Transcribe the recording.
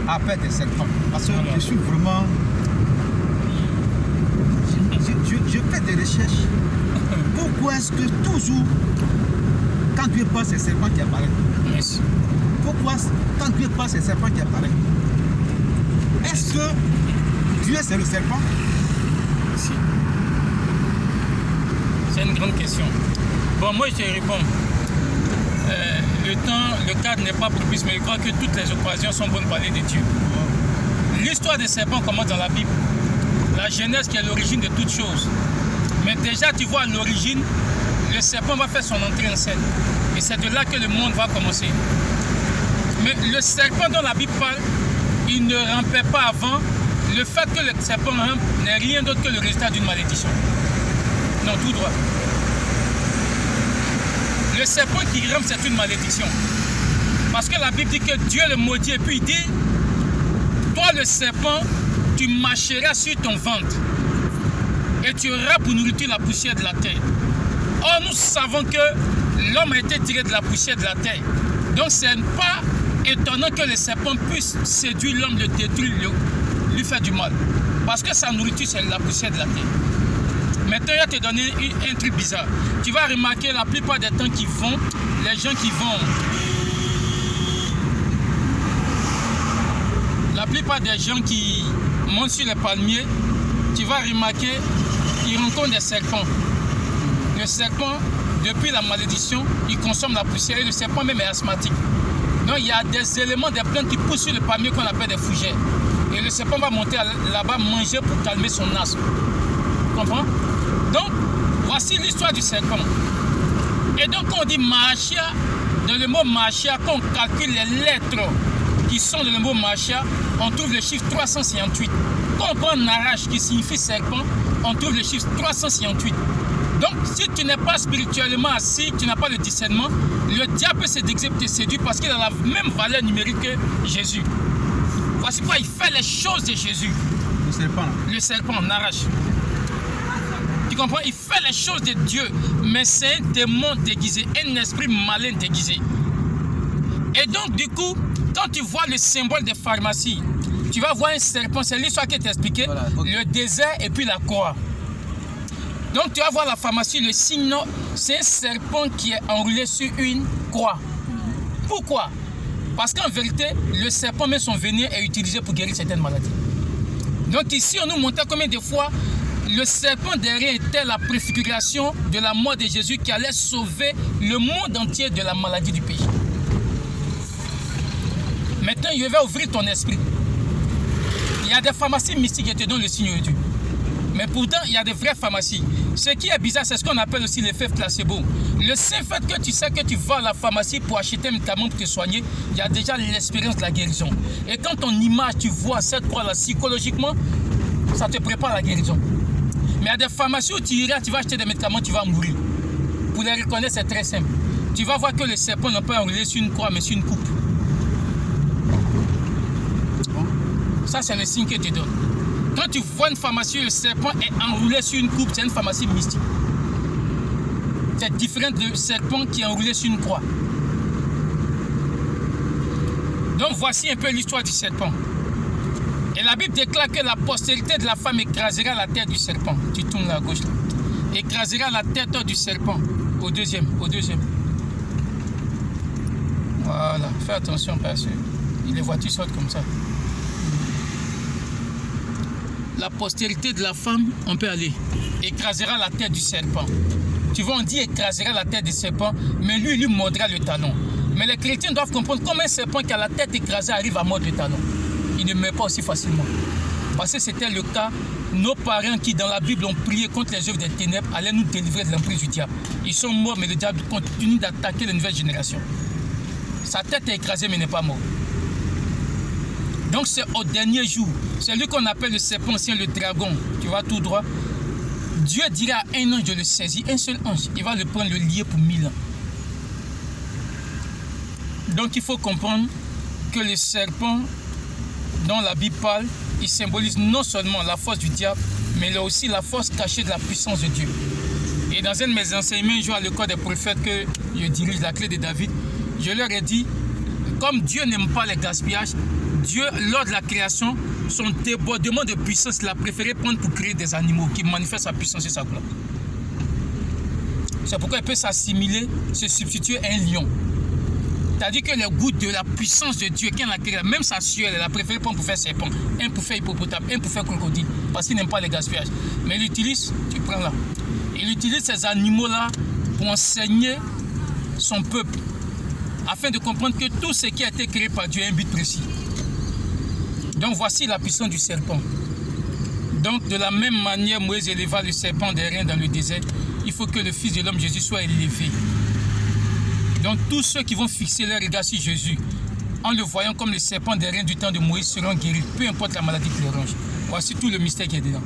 appels des serpents. Parce que je suis vraiment... Je fais des recherches. Pourquoi est-ce que toujours, quand Dieu parle, c'est serpent qui apparaît? Yes. Pourquoi, quand Dieu parle, c'est serpent qui apparaît? Est-ce que Dieu, c'est le serpent? Si. C'est une grande question. Bon, moi, je te réponds. Le cadre n'est pas propice, mais je crois que toutes les occasions sont bonnes pour parler de Dieu. L'histoire des serpents commence dans la Bible. La Genèse qui est l'origine de toutes choses. Mais déjà, tu vois, à l'origine, le serpent va faire son entrée en scène. Et c'est de là que le monde va commencer. Mais le serpent dont la Bible parle, il ne rampait pas avant. Le fait que le serpent rampe n'est rien d'autre que le résultat d'une malédiction. Non, tout droit. Le serpent qui rampe, c'est une malédiction. Parce que la Bible dit que Dieu le maudit et puis il dit, toi le serpent, tu marcheras sur ton ventre et tu auras pour nourriture la poussière de la terre. Or, nous savons que l'homme a été tiré de la poussière de la terre. Donc, ce n'est pas étonnant que le serpent puisse séduire l'homme, le détruire, lui faire du mal. Parce que sa nourriture, c'est la poussière de la terre. Maintenant, je vais te donner un truc bizarre. Tu vas remarquer la plupart des temps qui vont, les gens qui vont... La plupart des gens qui montent sur les palmiers, tu vas remarquer qu'ils rencontrent des serpents. Le serpent, depuis la malédiction, il consomme la poussière et le serpent même est asthmatique. Donc il y a des éléments, des plantes qui poussent sur le palmier qu'on appelle des fougères. Et le serpent va monter là-bas manger pour calmer son asthme. Tu comprends? Donc, voici l'histoire du serpent. Et donc quand on dit Mahashia, dans le mot Mahashia, quand on calcule les lettres qui sont dans le mot Mahashia, on trouve le chiffre 358. Quand on prend Narash qui signifie serpent, on trouve le chiffre 358. Donc, si tu n'es pas spirituellement assis, tu n'as pas le discernement, le diable peut se déguiser pour te séduire parce qu'il a la même valeur numérique que Jésus. Voici pourquoi il fait les choses de Jésus. Le serpent. Le serpent, Narash. Tu comprends? Il fait les choses de Dieu, mais c'est un démon déguisé, un esprit malin déguisé. Et donc, du coup, quand tu vois le symbole des pharmacies, tu vas voir un serpent, c'est l'histoire qui est expliquée, voilà, okay. Le désert et puis la croix. Donc tu vas voir la pharmacie, le signe, c'est un serpent qui est enroulé sur une croix. Pourquoi? Parce qu'en vérité, le serpent, même son venin, est utilisé pour guérir certaines maladies. Donc ici, on nous montrait combien de fois le serpent derrière était la préfiguration de la mort de Jésus qui allait sauver le monde entier de la maladie du pays. Maintenant, je vais ouvrir ton esprit. Il y a des pharmacies mystiques qui te donnent le signe de Dieu. Mais pourtant, il y a des vraies pharmacies. Ce qui est bizarre, c'est ce qu'on appelle aussi l'effet placebo. Le seul fait que tu sais que tu vas à la pharmacie pour acheter un médicament pour te soigner, il y a déjà l'expérience de la guérison. Et quand ton image, tu vois cette croix-là psychologiquement, ça te prépare à la guérison. Mais il y a des pharmacies où tu iras, tu vas acheter des médicaments, tu vas mourir. Pour les reconnaître, c'est très simple. Tu vas voir que le serpent n'a pas enroulé sur une croix, mais sur une coupe. Ça, c'est le signe que tu donnes. Quand tu vois une pharmacie, le serpent est enroulé sur une coupe, c'est une pharmacie mystique. C'est différent du serpent qui est enroulé sur une croix. Donc voici un peu l'histoire du serpent. Et la Bible déclare que la postérité de la femme écrasera la tête du serpent. Tu tournes à gauche là. Écrasera la tête du serpent. Au deuxième. Voilà, fais attention parce que les voitures sortent comme ça. La postérité de la femme, on peut aller, écrasera la tête du serpent. Tu vois, on dit écrasera la tête du serpent, mais lui, il lui mordra le talon. Mais les chrétiens doivent comprendre comment un serpent qui a la tête écrasée arrive à mordre le talon. Il ne meurt pas aussi facilement. Parce que c'était le cas, nos parents qui dans la Bible ont prié contre les œuvres des ténèbres allaient nous délivrer de l'emprise du diable. Ils sont morts, mais le diable continue d'attaquer les nouvelles générations. Sa tête est écrasée, mais n'est pas mort. Donc c'est au dernier jour, c'est lui qu'on appelle le serpent ancien, le dragon. Tu vas tout droit. Dieu dira à un ange de le saisir, un seul ange. Il va le prendre, le lier pour 1000 ans. Donc il faut comprendre que le serpent dont la Bible parle, il symbolise non seulement la force du diable, mais il a aussi la force cachée de la puissance de Dieu. Et dans un de mes enseignements, un jour à l'école des prophètes que je dirige, la clé de David, je leur ai dit, comme Dieu n'aime pas les gaspillages, Dieu, lors de la création, son débordement de puissance, il a préféré prendre pour créer des animaux qui manifestent sa puissance et sa gloire. C'est pourquoi il peut s'assimiler, se substituer à un lion. C'est-à-dire que les gouttes de la puissance de Dieu, quand il a créé, même sa sueur, elle a préféré prendre pour faire serpent, un pour faire hippopotame, un pour faire crocodile, parce qu'il n'aime pas les gaspillages. Mais il utilise, tu prends là. Il utilise ces animaux-là pour enseigner son peuple, afin de comprendre que tout ce qui a été créé par Dieu a un but précis. Donc voici la puissance du serpent. Donc de la même manière, Moïse éleva le serpent des reins dans le désert. Il faut que le Fils de l'homme Jésus soit élevé. Donc tous ceux qui vont fixer leur regard sur Jésus, en le voyant comme le serpent des reins du temps de Moïse, seront guéris, peu importe la maladie qui les ronge. Voici tout le mystère qui est dedans.